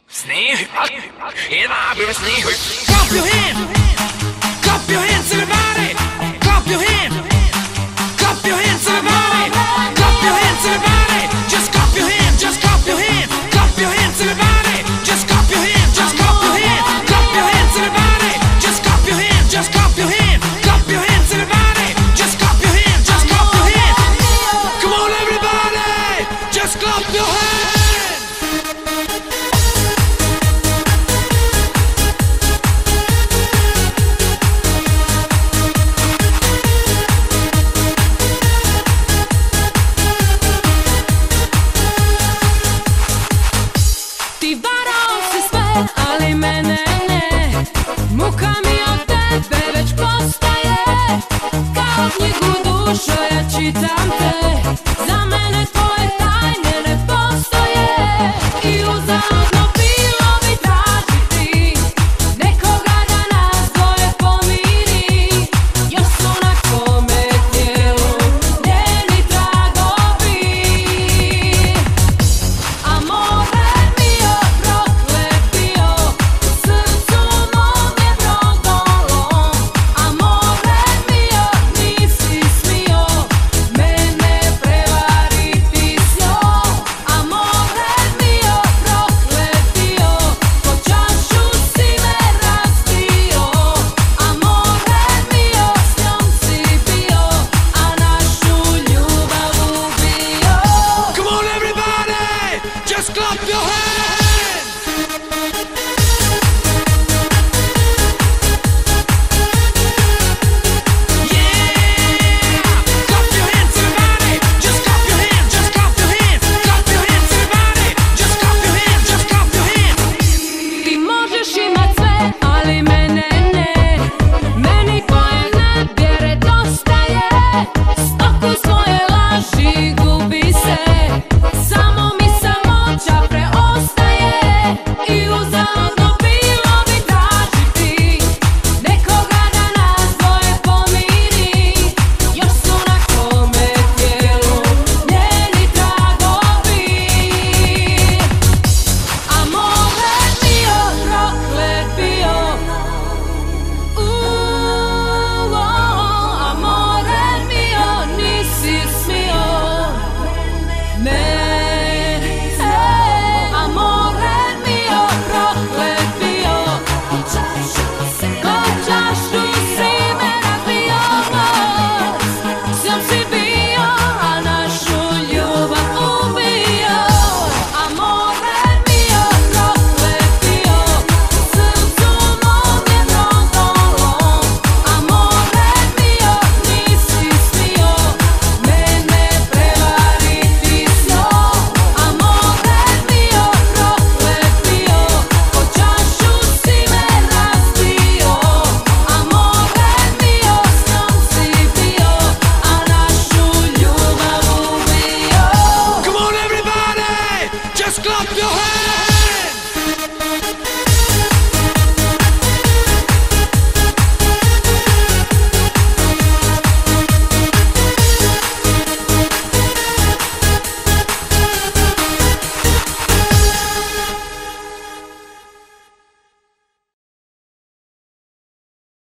Sneh, hela blir sneh. Clap your hands everybody. Clap your hands everybody. Clap your hands everybody. Just clap your hands, just clap your hands. Clap your hands everybody. Just clap your hands, just clap your hands. Clap your hands everybody. Just clap your hands, just clap your hands. Clap your hands everybody. Just clap your hands, just clap your hands. Come on everybody. Just clap your hands. Ti varao si sve, ali mene ne. Muka mi od tebe već postaje. Kao knjigu dušo ja čitam te. Za mene tvoje tajne ne postoje. I uzaludno bilo bi tražiti nekoga da nas dvoje pomiri. Još su na kome tijelu njeni tragovi. Amore mio prokletio, u srcu mom je brodolom. Amore mio, nisi smio mene prevariti s njom. Amore mio prokletio, po čašu si me razbio. Amore mio, s njom si bio, a našu ljubav ubio. Come on everybody. Just clap your hands. Yeah! Clap your hands everybody. Just clap your hands, just clap your hands. Clap your hands everybody. Just clap your hands, just clap your hands. Ti možeš imat sve, ali mene ne. Meni tvoje nevjere dosta je.